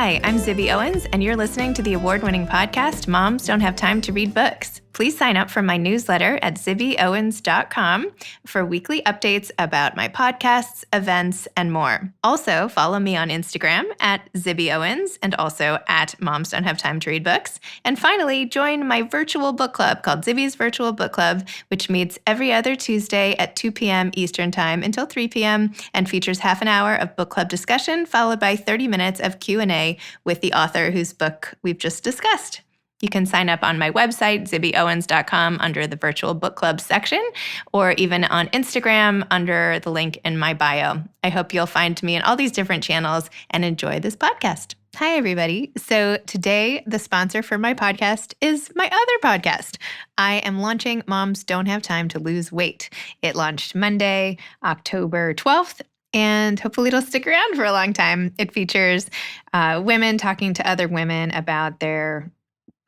Hi, I'm Zibby Owens, and you're listening to the award-winning podcast, Moms Don't Have Time to Read Books. Please sign up for my newsletter at zibbyowens.com for weekly updates about my podcasts, events, and more. Also, follow me on Instagram at Zibby Owens and also at Moms Don't Have Time to Read Books. And finally, join my virtual book club called Zibby's Virtual Book Club, which meets every other Tuesday at 2 p.m. Eastern Time until 3 p.m. and features half an hour of book club discussion followed by 30 minutes of Q&A with the author whose book we've just discussed. You can sign up on my website, zibbyowens.com, under the Virtual Book Club section, or even on Instagram under the link in my bio. I hope you'll find me in all these different channels and enjoy this podcast. Hi, everybody. So today, the sponsor for my podcast is my other podcast. I am launching Moms Don't Have Time to Lose Weight. It launched Monday, October 12th. And hopefully it'll stick around for a long time. It features women talking to other women about their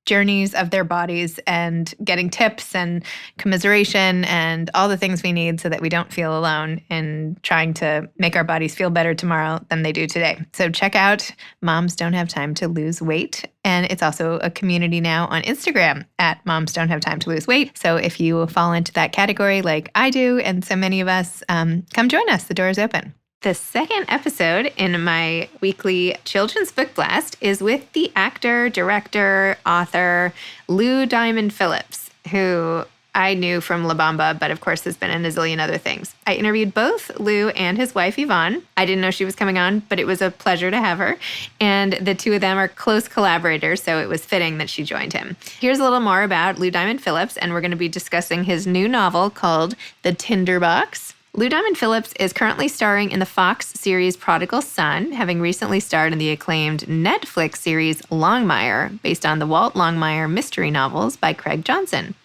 journeys of their bodies and getting tips and commiseration and all the things we need so that we don't feel alone in trying to make our bodies feel better tomorrow than they do today. So check out Moms Don't Have Time to Lose Weight. And it's also a community now on Instagram at Moms Don't Have Time to Lose Weight. So if you fall into that category like I do and so many of us, come join us. The door is open. The second episode in my weekly children's book blast is with the actor, director, author, Lou Diamond Phillips, who I knew from La Bamba, but of course has been in a zillion other things. I interviewed both Lou and his wife, Yvonne. I didn't know she was coming on, but it was a pleasure to have her. And the two of them are close collaborators, so it was fitting that she joined him. Here's a little more about Lou Diamond Phillips, and we're going to be discussing his new novel called The Tinderbox. Lou Diamond Phillips is currently starring in the Fox series Prodigal Son, having recently starred in the acclaimed Netflix series Longmire, based on the Walt Longmire mystery novels by Craig Johnson.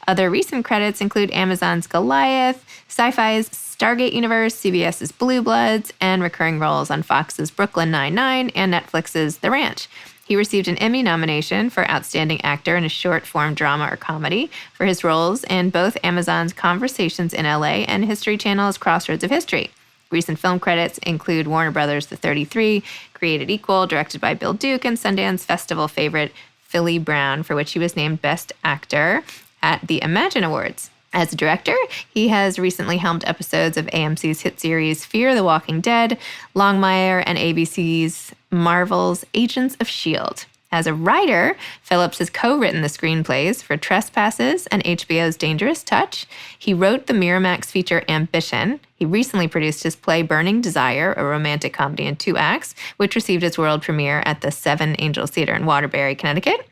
Other recent credits include Amazon's Goliath, Sci-Fi's Stargate Universe, CBS's Blue Bloods, and recurring roles on Fox's Brooklyn Nine-Nine and Netflix's The Ranch. He received an Emmy nomination for Outstanding Actor in a Short-Form Drama or Comedy for his roles in both Amazon's Conversations in LA and History Channel's Crossroads of History. Recent film credits include Warner Brothers' The 33, Created Equal, directed by Bill Duke, and Sundance Festival favorite Philly Brown, for which he was named Best Actor at the Imagine Awards. As a director, he has recently helmed episodes of AMC's hit series Fear the Walking Dead, Longmire, and ABC's Marvel's Agents of S.H.I.E.L.D. As a writer, Phillips has co-written the screenplays for Trespasses and HBO's Dangerous Touch. He wrote the Miramax feature Ambition. He recently produced his play Burning Desire, a romantic comedy in 2 acts, which received its world premiere at the Seven Angels Theater in Waterbury, Connecticut.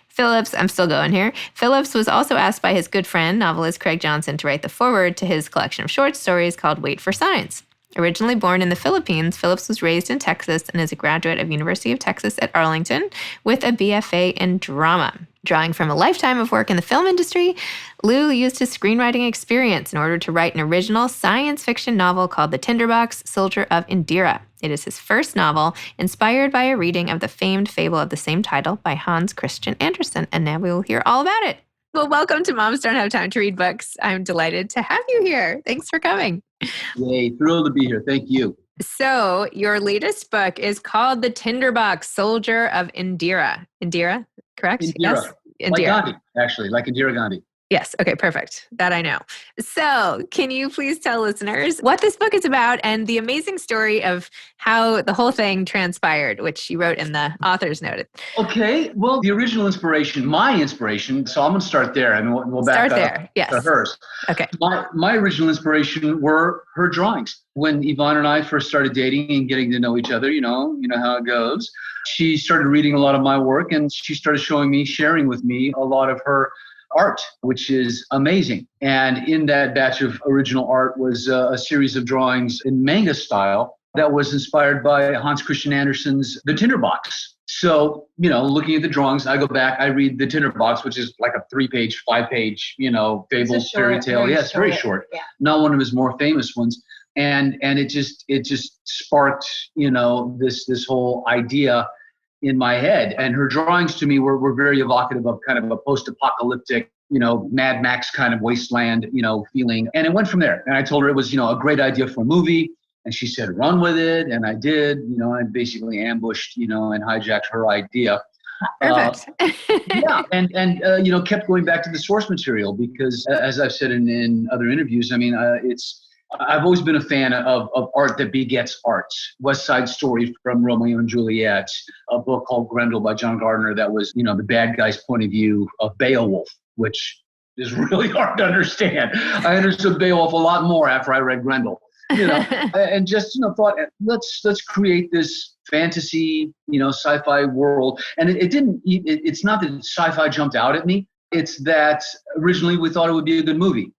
Phillips, I'm still going here. Phillips was also asked by his good friend, novelist Craig Johnson, to write the foreword to his collection of short stories called Wait for Signs. Originally born in the Philippines, Phillips was raised in Texas and is a graduate of University of Texas at Arlington with a BFA in drama. Drawing from a lifetime of work in the film industry, Lou used his screenwriting experience in order to write an original science fiction novel called The Tinderbox, Soldier of Indira. It is his first novel, inspired by a reading of the famed fable of the same title by Hans Christian Andersen. And now we will hear all about it. Well, welcome to Moms Don't Have Time to Read Books. I'm delighted to have you here. Thanks for coming. Yay, thrilled to be here. Thank you. So your latest book is called The Tinderbox, Soldier of Indira. Indira, correct? Indira. Yes. Indira. Like Gandhi, actually, like Indira Gandhi. Yes. Okay, perfect. That I know. So can you please tell listeners what this book is about and the amazing story of how the whole thing transpired, which you wrote in the author's note? Okay. Well, the original inspiration, my inspiration, so I'm going to start there and we'll back up to hers. Okay. My original inspiration were her drawings. When Yvonne and I first started dating and getting to know each other, you know how it goes. She started reading a lot of my work and she started sharing with me a lot of her art, which is amazing. And in that batch of original art was a series of drawings in manga style that was inspired by Hans Christian Andersen's The Tinderbox. So, looking at the drawings, I go back, I read The Tinderbox, which is like a 3-page, 5-page, fable fairy tale. Yeah, it's very short. Yeah. Not one of his more famous ones. And it just sparked, this whole idea in my head. And her drawings to me were very evocative of kind of a post-apocalyptic, Mad Max kind of wasteland, feeling. And it went from there. And I told her it was, a great idea for a movie. And she said, run with it. And I did, I basically ambushed, and hijacked her idea. Perfect. Yeah. And kept going back to the source material because as I've said in other interviews, I've always been a fan of art that begets art. West Side Story from Romeo and Juliet, a book called Grendel by John Gardner that was, the bad guy's point of view of Beowulf, which is really hard to understand. I understood Beowulf a lot more after I read Grendel. And just thought let's create this fantasy sci-fi world. And it's not that sci-fi jumped out at me, it's that originally we thought it would be a good movie,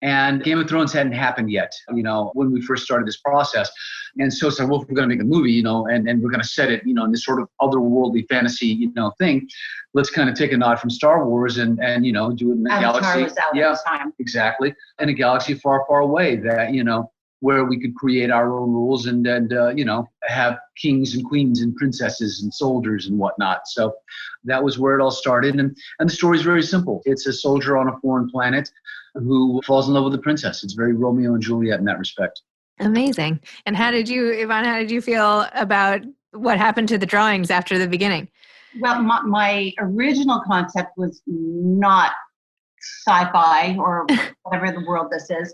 and Game of Thrones hadn't happened yet when we first started this process. And so it's like, well, if we're going to make a movie and we're going to set it in this sort of otherworldly fantasy thing, let's kind of take a nod from Star Wars and do it in a galaxy. Was out at the time. Exactly, in a galaxy far, far away that where we could create our own rules and have kings and queens and princesses and soldiers and whatnot. So that was where it all started. And the story is very simple. It's a soldier on a foreign planet who falls in love with a princess. It's very Romeo and Juliet in that respect. Amazing. And Yvonne, how did you feel about what happened to the drawings after the beginning? Well, my original concept was not sci-fi or whatever the world this is.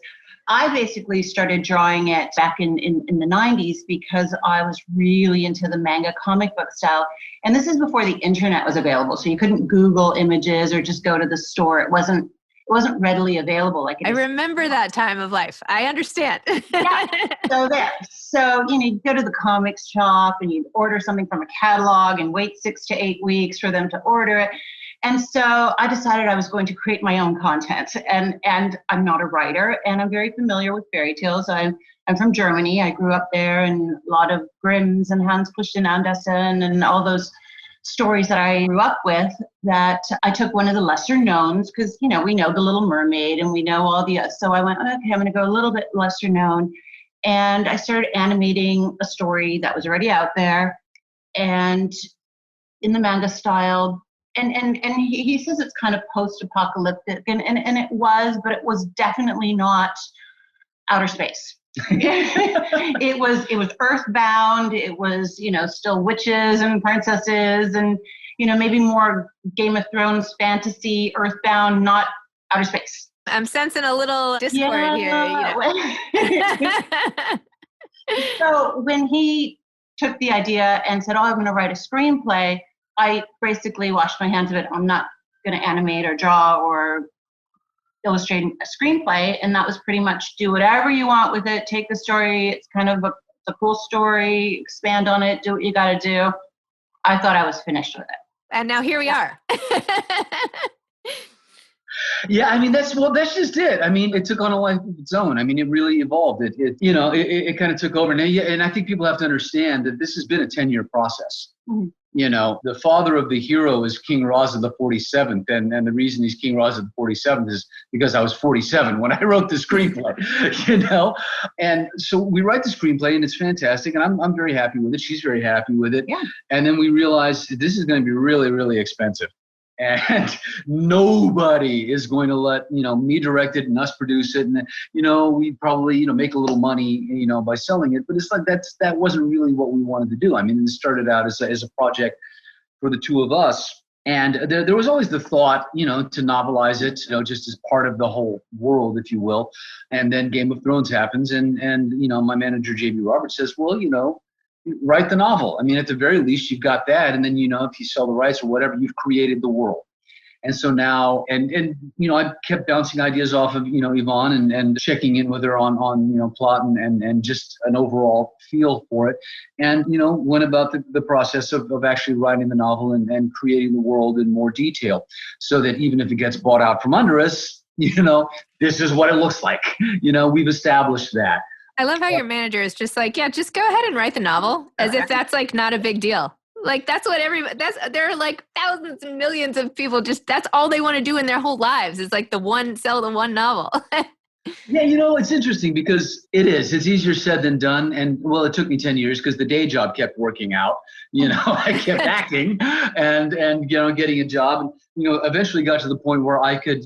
I basically started drawing it back in the 90s because I was really into the manga comic book style. And this is before the internet was available. So you couldn't Google images or just go to the store. It wasn't readily available. I remember that time of life. I understand. Yeah. So you go to the comics shop and you order something from a catalog and wait 6 to 8 weeks for them to order it. And so I decided I was going to create my own content. And I'm not a writer, and I'm very familiar with fairy tales. I'm from Germany. I grew up there, and a lot of Grimm's and Hans Christian Andersen and all those stories that I grew up with, that I took one of the lesser knowns because, we know The Little Mermaid and we know all the, so I went, okay, I'm going to go a little bit lesser known. And I started animating a story that was already out there and in the manga style. And he says it's kind of post-apocalyptic, and it was, but it was definitely not outer space. It was earthbound. It was, still witches and princesses and, maybe more Game of Thrones fantasy, earthbound, not outer space. I'm sensing a little discord here. So when he took the idea and said, I'm going to write a screenplay, I basically washed my hands of it. I'm not going to animate or draw or illustrate a screenplay. And that was pretty much do whatever you want with it. Take the story. It's kind of a cool story. Expand on it. Do what you got to do. I thought I was finished with it. And now here we are. Yeah, that's just it. It took on a life of its own. It really evolved. It kind of took over. And I think people have to understand that this has been a 10-year process. Mm-hmm. The father of the hero is King Raza the 47th. And the reason he's King Raza the 47th is because I was 47 when I wrote the screenplay, And so we write the screenplay and it's fantastic. And I'm very happy with it. She's very happy with it. Yeah. And then we realized this is going to be really, really expensive. And nobody is going to let, me direct it and us produce it. And, we probably, make a little money, by selling it. But it's like that wasn't really what we wanted to do. It started out as a project for the two of us. And there was always the thought, to novelize it, just as part of the whole world, if you will. And then Game of Thrones happens. And my manager, J.B. Roberts, says, well, write the novel. At the very least, you've got that. And then, if you sell the rights or whatever, you've created the world. And so now, I kept bouncing ideas off of, Yvonne and checking in with her on plot and just an overall feel for it. And, went about the process of actually writing the novel and creating the world in more detail so that even if it gets bought out from under us, this is what it looks like. We've established that. I love how your manager is just like, yeah, just go ahead and write the novel as if that's like not a big deal. Like that's what there are like thousands and millions of people that's all they want to do in their whole lives is like sell the one novel. Yeah, it's interesting because it's easier said than done. And well, it took me 10 years because the day job kept working out. I kept acting and getting a job. eventually got to the point where I could,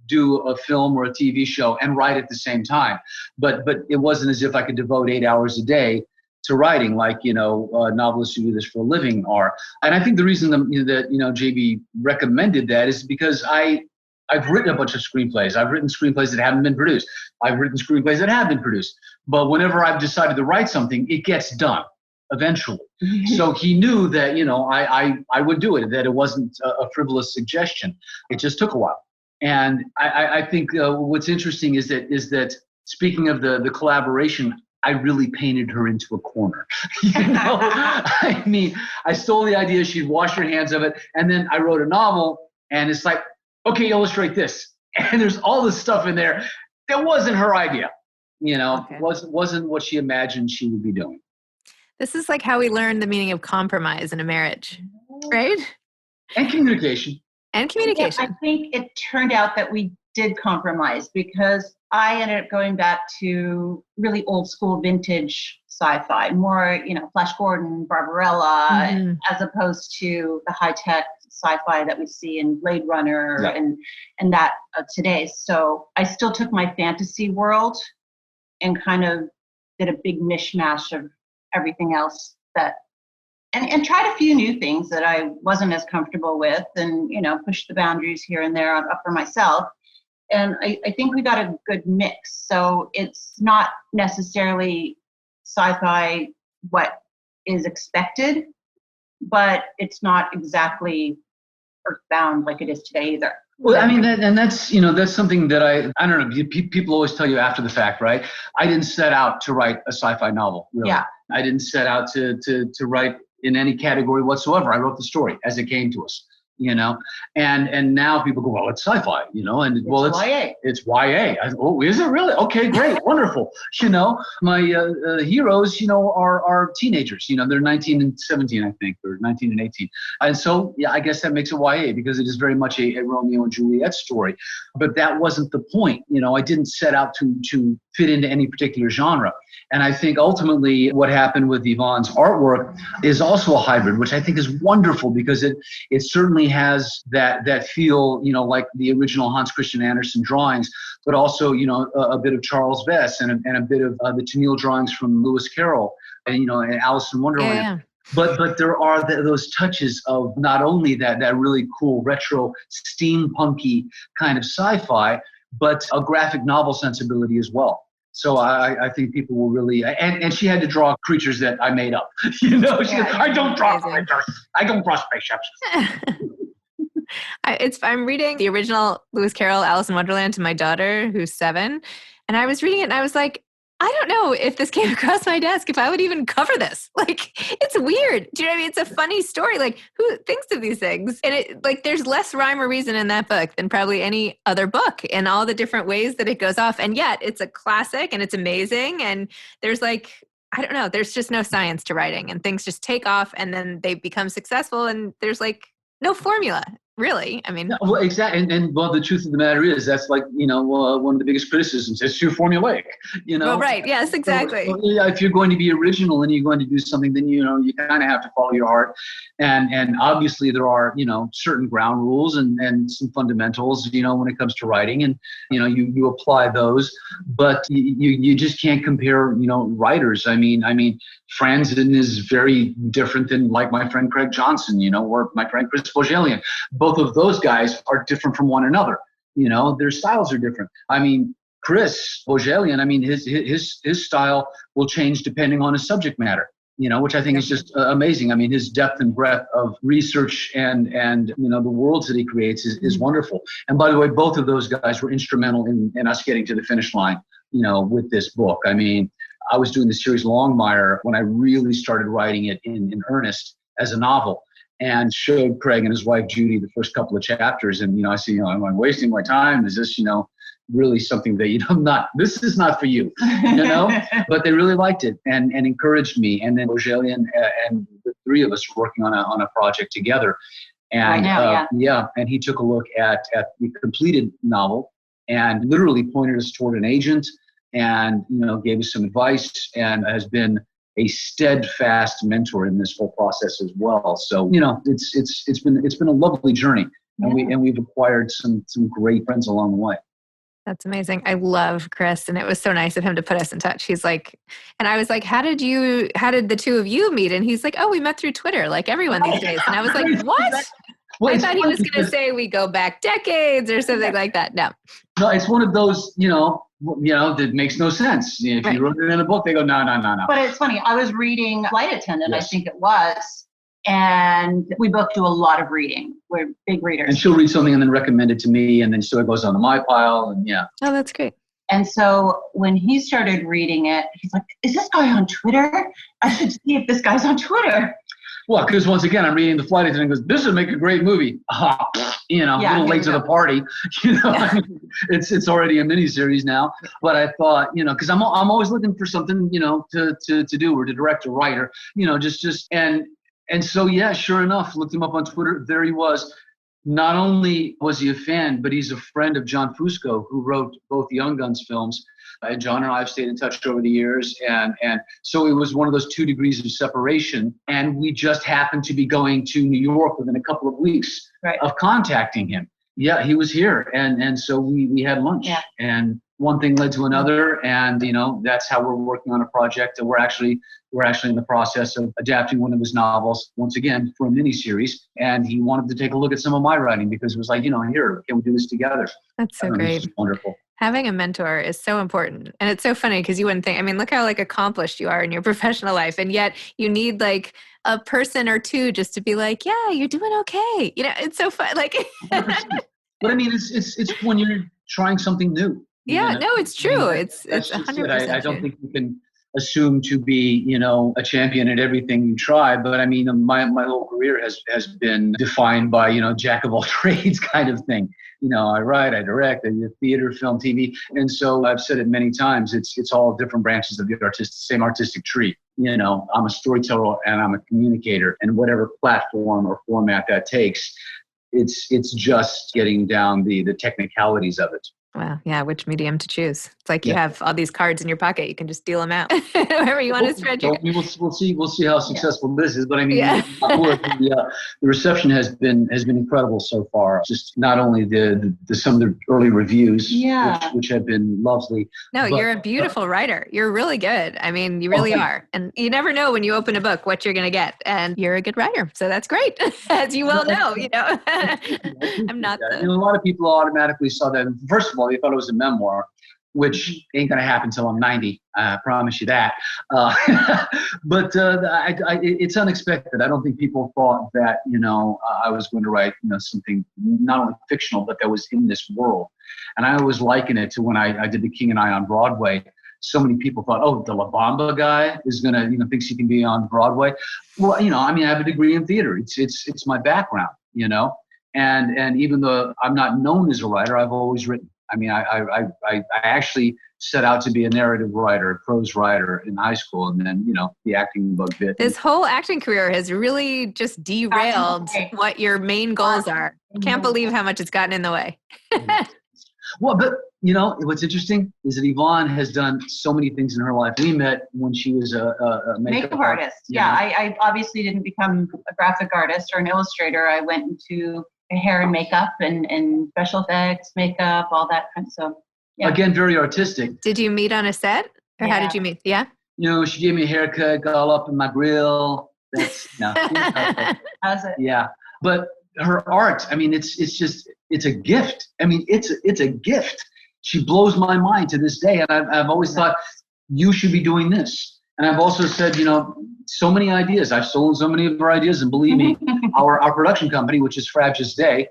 do a film or a TV show and write at the same time. But it wasn't as if I could devote 8 hours a day to writing like, novelists who do this for a living are. And I think the reason that JB recommended that is because I've written a bunch of screenplays. I've written screenplays that haven't been produced. I've written screenplays that have been produced. But whenever I've decided to write something, it gets done eventually. So he knew that, I would do it, that it wasn't a frivolous suggestion. It just took a while. And I think what's interesting is that speaking of the collaboration, I really painted her into a corner. I mean, I stole the idea. She'd wash her hands of it. And then I wrote a novel, and it's like, okay, illustrate this. And there's all this stuff in there that wasn't her idea, wasn't what she imagined she would be doing. This is like how we learn the meaning of compromise in a marriage, right? And communication. And communication. Yeah, I think it turned out that we did compromise because I ended up going back to really old school vintage sci-fi, more, Flash Gordon, Barbarella, as opposed to the high-tech sci-fi that we see in Blade Runner and that today. So I still took my fantasy world and kind of did a big mishmash of everything else and tried a few new things that I wasn't as comfortable with and, pushed the boundaries here and there up for myself. And I think we got a good mix. So it's not necessarily sci-fi what is expected, but it's not exactly earthbound like it is today either. Well, I mean, that's something that I don't know. People always tell you after the fact, right? I didn't set out to write a sci-fi novel. Really. Yeah. I didn't set out to write in any category whatsoever. I wrote the story as it came to us. And now people go, well, it's sci-fi, and it's YA. It's YA. Oh, is it really? Okay, great, wonderful. My heroes, are teenagers. They're 19 and 17, I think, or 19 and 18. And so, I guess that makes it YA because it is very much a Romeo and Juliet story. But that wasn't the point. I didn't set out to fit into any particular genre. And I think ultimately what happened with Yvonne's artwork is also a hybrid, which I think is wonderful because it certainly has that feel, like the original Hans Christian Andersen drawings, but also, a bit of Charles Vess and a bit of the Tennille drawings from Lewis Carroll and, and Alice in Wonderland. Yeah. But there are those touches of not only that really cool retro steampunky kind of sci-fi, but a graphic novel sensibility as well. So I think people will really, and she had to draw creatures that I made up. I don't draw creatures. I don't draw spaceships. I'm reading the original Lewis Carroll Alice in Wonderland to my daughter, who's 7. And I was reading it and I was like, I don't know if this came across my desk, if I would even cover this. Like, it's weird. Do you know what I mean? It's a funny story. Like, who thinks of these things? And there's less rhyme or reason in that book than probably any other book and all the different ways that it goes off. And yet it's a classic and it's amazing. And there's I don't know, there's just no science to writing and things just take off and then they become successful and there's no formula. Really, I mean. Well, exactly, and the truth of the matter is that's one of the biggest criticisms. It's too formulaic, Well, right. Yes, exactly. So, if you're going to be original and you're going to do something, then you kind of have to follow your heart, and obviously there are certain ground rules and some fundamentals when it comes to writing, and you apply those, but you just can't compare writers. I mean, Franzen is very different than my friend Craig Johnson, or my friend Chris Bohjalian. Both of those guys are different from one another. Their styles are different. I mean, Chris Bohjalian, his style will change depending on his subject matter, which I think is just amazing. I mean, his depth and breadth of research and the worlds that he creates is wonderful. And by the way, both of those guys were instrumental in us getting to the finish line, with this book. I mean, I was doing the series Longmire when I really started writing it in earnest as a novel. And showed Craig and his wife Judy the first couple of chapters, and I see, am I wasting my time? Is this, really something that this is not for you, But they really liked it and encouraged me. And then Bohjalian and the three of us were working on a project together, and and he took a look at the completed novel and literally pointed us toward an agent, and gave us some advice, and has been a steadfast mentor in this whole process as well. So, it's been a lovely journey. and we've acquired some great friends along the way. That's amazing. I love Chris, and it was so nice of him to put us in touch. He's like, and I was like, how did the two of you meet? And he's like, oh, we met through Twitter, like everyone these days. And I was like, what? Well, I thought he was going to say we go back decades or something like that. No, it's one of those, that makes no sense. If you wrote it in a book, they go, no. But it's funny. I was reading Flight Attendant, Yes. I think it was. And we both do a lot of reading. We're big readers. And she'll read something and then recommend it to me, and then so it goes onto my pile, and yeah. Oh, that's great. And so when he started reading it, he's like, is this guy on Twitter? I should see if this guy's on Twitter. Well, because once again, I'm reading the flight attendant and goes, this would make a great movie. A little late to the party. I mean, it's already a miniseries now. But I thought, because I'm always looking for something, to do or to direct or write or, and so, yeah, sure enough, looked him up on Twitter. There he was. Not only was he a fan, but he's a friend of John Fusco, who wrote both the Young Guns films. And John and I have stayed in touch over the years. And so it was one of those 2 degrees of separation. And we just happened to be going to New York within a couple of weeks of contacting him. Yeah, he was here. And so we had lunch. Yeah. And one thing led to another. And, that's how we're working on a project that we're actually in the process of adapting one of his novels, once again, for a miniseries. And he wanted to take a look at some of my writing because it was like, here, can we do this together? That's so great. It's wonderful. Having a mentor is so important. And it's so funny because you wouldn't think, look how accomplished you are in your professional life. And yet you need a person or two just to be like, yeah, you're doing okay. It's so fun. But it's when you're trying something new. Yeah, no, it's true. It's 100%. I don't think you can assume to be, a champion at everything you try. But my whole career has been defined by, jack of all trades kind of thing. I write, I direct, I do theater, film, TV. And so I've said it many times, it's all different branches of the same artistic tree. I'm a storyteller and I'm a communicator, and whatever platform or format that takes, it's just getting down the technicalities of it. Well, yeah, which medium to choose. It's like you have all these cards in your pocket. You can just deal them out wherever you want to spread your... We'll see how successful this is. But the reception has been incredible so far. Just not only some of the early reviews, which have been lovely. No, you're a beautiful writer. You're really good. You really are. And you never know when you open a book what you're going to get. And you're a good writer. So that's great. As you well know, I'm not a lot of people automatically saw that. First of all, they thought it was a memoir, which ain't going to happen until I'm 90. I promise you that. But it's unexpected. I don't think people thought that, I was going to write, something not only fictional, but that was in this world. And I always liken it to when I did The King and I on Broadway. So many people thought, oh, the La Bamba guy is going to, thinks he can be on Broadway. Well, I have a degree in theater. It's my background, and even though I'm not known as a writer, I've always written. I actually set out to be a narrative writer, a prose writer in high school, and then, the acting bug bit. This whole acting career has really just derailed what your main goals are. I can't believe how much it's gotten in the way. Well, but, what's interesting is that Yvonne has done so many things in her life. We met when she was a makeup artist. Yeah, I obviously didn't become a graphic artist or an illustrator. I went into hair and makeup and special effects, makeup, all that kind of stuff. Yeah. Again, very artistic. Did you meet on a set? Or how did you meet? Yeah? She gave me a haircut, got all up in my grill. That's, How's it? Yeah. But her art, it's a gift. It's a gift. She blows my mind to this day. And I've always thought, you should be doing this. And I've also said, so many ideas. I've stolen so many of her ideas. And believe me, our production company, which is Frabjous Day,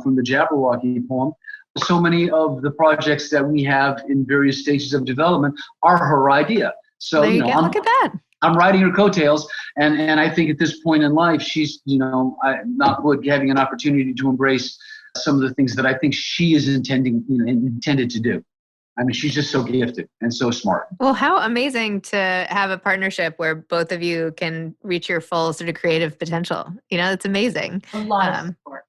from the Jabberwocky poem, so many of the projects that we have in various stages of development are her idea. So, look at that. I'm riding her coattails. And I think at this point in life, she's, having an opportunity to embrace some of the things that I think she is intended to do. She's just so gifted and so smart. Well, how amazing to have a partnership where both of you can reach your full sort of creative potential. It's amazing. A lot of support.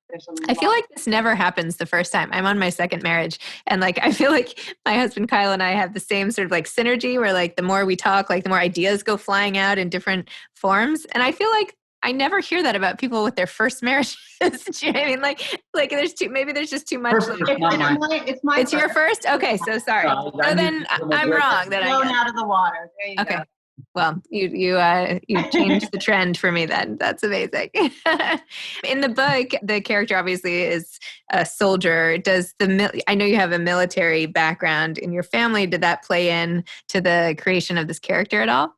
I feel like this never happens the first time. I'm on my second marriage. And I feel like my husband, Kyle, and I have the same sort of synergy where the more we talk, the more ideas go flying out in different forms. And I feel like I never hear that about people with their first marriages. Do you know what I mean? Like there's just too much. It's your first? Okay, so sorry. So then I'm wrong. That blown out of the water. There you go. Well, you changed the trend for me then. That's amazing. In the book, the character obviously is a soldier. I know you have a military background in your family. Did that play in to the creation of this character at all?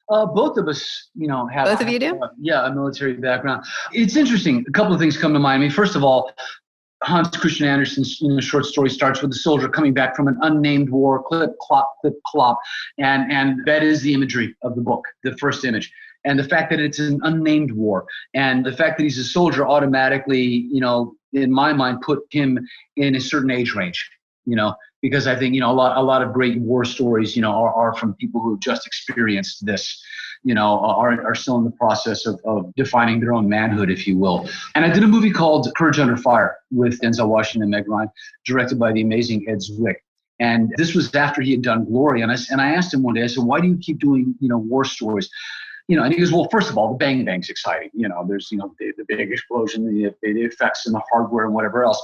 Both of us, have. Both of you do? A military background. It's interesting. A couple of things come to mind. I mean, first of all, Hans Christian Andersen's short story starts with a soldier coming back from an unnamed war, clip, clop, and that is the imagery of the book, the first image. And the fact that it's an unnamed war, and the fact that he's a soldier automatically, in my mind, put him in a certain age range, because I think, a lot of great war stories, are from people who have just experienced this, are still in the process of defining their own manhood, if you will. And I did a movie called Courage Under Fire with Denzel Washington and Meg Ryan, directed by the amazing Ed Zwick. And this was after he had done Glory. And I asked him one day, I said, why do you keep doing, war stories? And he goes, well, first of all, the bang's exciting. There's, the big explosion, the effects and the hardware and whatever else.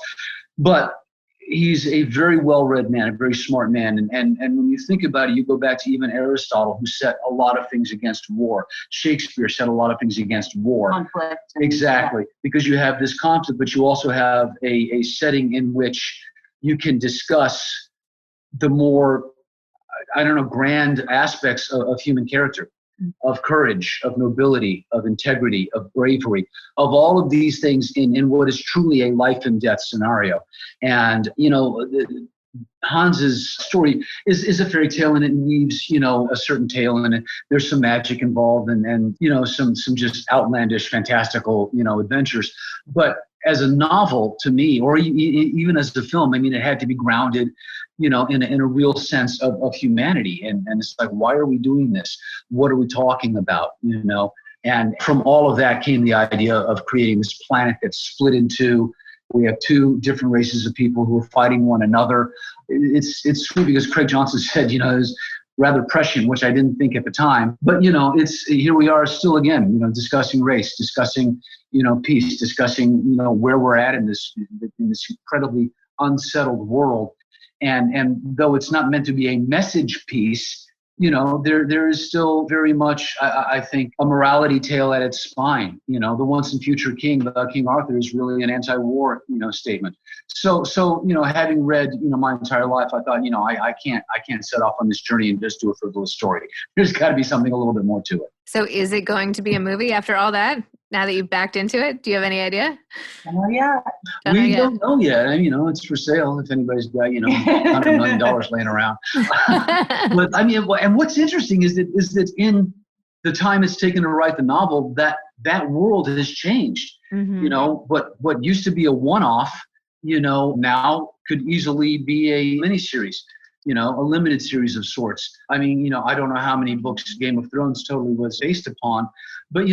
But he's a very well-read man, a very smart man. And when you think about it, you go back to even Aristotle, who set a lot of things against war. Shakespeare set a lot of things against war. Conflict. Exactly. Because you have this conflict, but you also have a setting in which you can discuss the more, grand aspects of human character, of courage, of nobility, of integrity, of bravery, of all of these things in what is truly a life and death scenario. And, Hans's story is a fairy tale, and it weaves, a certain tale in it. There's some magic involved and some just outlandish, fantastical, adventures. But as a novel to me, or even as a film, I mean, it had to be grounded, in a real sense of humanity. And it's like, why are we doing this? What are we talking about? And from all of that came the idea of creating this planet that's split in two. We have two different races of people who are fighting one another. It's sweet because Craig Johnson said, it was rather prescient, which I didn't think at the time. But, it's here we are still again, discussing race, discussing, peace, discussing, where we're at in this incredibly unsettled world. And though it's not meant to be a message piece, there is still very much, I think, a morality tale at its spine. The once and future king, King Arthur, is really an anti-war, statement. So having read, my entire life, I thought, I can't set off on this journey and just do a frivolous story. There's got to be something a little bit more to it. So is it going to be a movie after all that? Now that you've backed into it, do you have any idea? Yeah. We don't know yet. It's for sale if anybody's got, $100 million laying around. But and what's interesting is that in the time it's taken to write the novel, that world has changed. Mm-hmm. What used to be a one-off, now could easily be a miniseries. A limited series of sorts. I don't know how many books Game of Thrones totally was based upon, but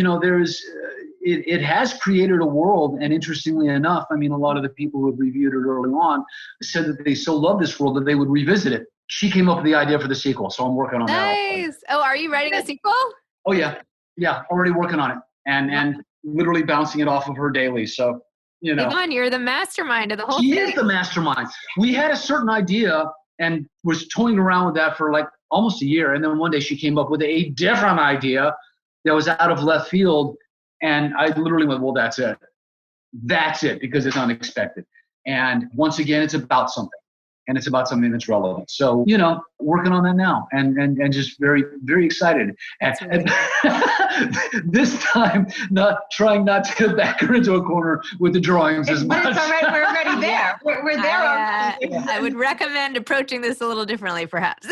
it has created a world. And interestingly enough, a lot of the people who have reviewed it early on said that they so love this world that they would revisit it. She came up with the idea for the sequel, so I'm working on that. Nice. Oh, are you writing a sequel? Oh yeah, already working on it, and literally bouncing it off of her daily. So Yvonne, you're the mastermind of the whole thing. She is the mastermind. We had a certain idea and was toying around with that for like almost a year. And then one day she came up with a different idea that was out of left field. And I literally went, well, that's it. That's it, because it's unexpected. And once again, it's about something. And it's about something that's relevant. So, working on that now and just very, very excited. And this time, trying not to back her into a corner with the drawings as much. But it's all right. We're already there. We're there already. I would recommend approaching this a little differently, perhaps.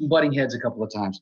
Butting heads a couple of times.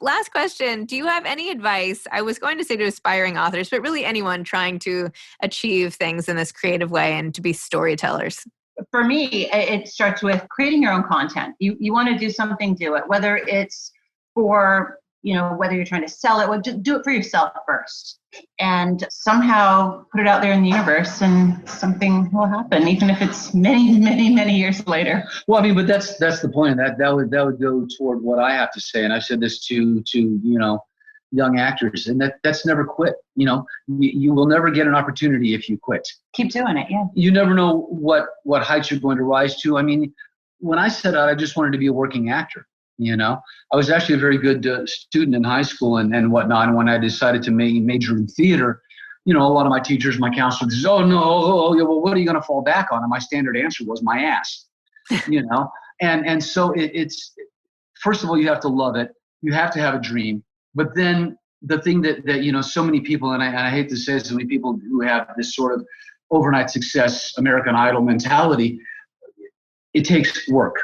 Last question. Do you have any advice? I was going to say to aspiring authors, but really anyone trying to achieve things in this creative way and to be storytellers. For me, it starts with creating your own content. You want to do something, do it. Whether it's for, whether you're trying to sell it, well, just do it for yourself first. And somehow put it out there in the universe and something will happen, even if it's many, many, many years later. Well, but that's the point. That would go toward what I have to say. And I've said this to young actors, and that's never quit. You will never get an opportunity if you quit. Keep doing it. Yeah. You never know what heights you're going to rise to. I mean, when I set out, I just wanted to be a working actor. I was actually a very good student in high school and whatnot. And when I decided to major in theater, a lot of my teachers, my counselors said, "Oh no, well, what are you going to fall back on?" And my standard answer was my ass. And so it's first of all, you have to love it. You have to have a dream. But then the thing that so many people, and I hate to say, so many people who have this sort of overnight success, American Idol mentality, it takes work.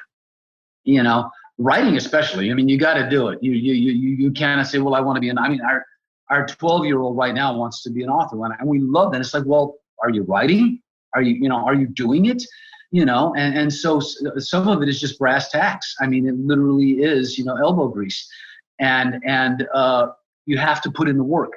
Writing especially. I mean, you got to do it. You cannot say, well, I want to be our 12-year-old right now wants to be an author, and we love that. It's like, well, are you writing? Are you doing it? And so some of it is just brass tacks. I mean, it literally is, elbow grease, and you have to put in the work.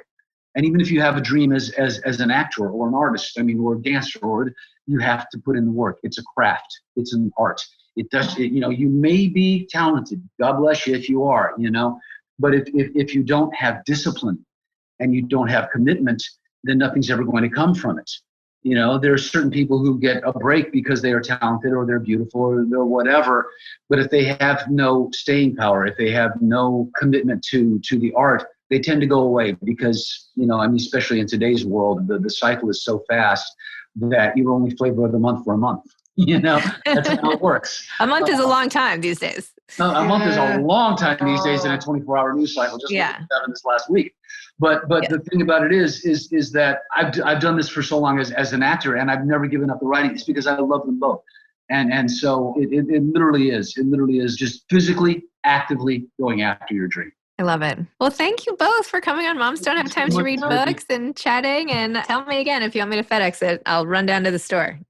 And even if you have a dream as an actor or an artist, or a dancer, you have to put in the work. It's a craft. It's an art. It does. You may be talented. God bless you if you are. But if you don't have discipline and you don't have commitment, then nothing's ever going to come from it. There are certain people who get a break because they are talented or they're beautiful or they're whatever. But if they have no staying power, if they have no commitment to the art, they tend to go away because, especially in today's world, the cycle is so fast that you're only flavor of the month for a month. That's how it works. A month is a long time these days. A month is a long time these days in a 24-hour news cycle. Just like this last week. But the thing about it is that I've done this for so long as an actor, and I've never given up the writing. It's because I love them both, and so it literally is. It literally is just physically, actively going after your dream. I love it. Well, thank you both for coming on Moms Don't Have Time to Read Books and chatting. And tell me again if you want me to FedEx it. I'll run down to the store.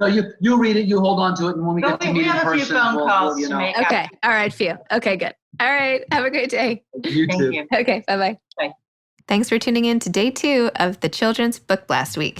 No, you read it, you hold on to it, and when we get to meet in person, a few phone calls to make up. Okay. All right, Phew. Okay, good. All right. Have a great day. You too. Thank you. Okay. Bye-bye. Bye. Thanks for tuning in to day 2 of the Children's Book Blast Week.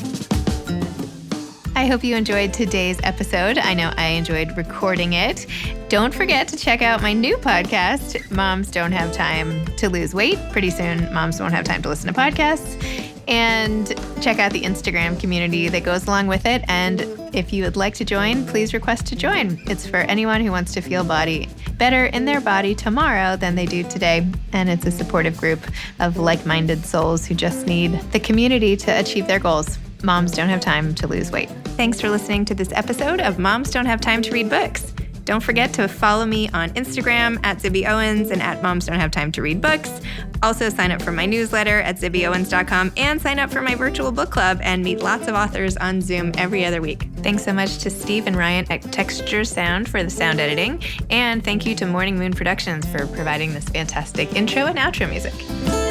I hope you enjoyed today's episode. I know I enjoyed recording it. Don't forget to check out my new podcast, Moms Don't Have Time to Lose Weight. Pretty soon, moms won't have time to listen to podcasts. And check out the Instagram community that goes along with it. And if you would like to join, please request to join. It's for anyone who wants to feel better in their body tomorrow than they do today. And it's a supportive group of like-minded souls who just need the community to achieve their goals. Moms don't have time to lose weight. Thanks for listening to this episode of Moms Don't Have Time to Read Books. Don't forget to follow me on Instagram at Zibby Owens and at Moms Don't Have Time to Read Books. Also sign up for my newsletter at zibbyowens.com and sign up for my virtual book club and meet lots of authors on Zoom every other week. Thanks so much to Steve and Ryan at Texture Sound for the sound editing. And thank you to Morning Moon Productions for providing this fantastic intro and outro music.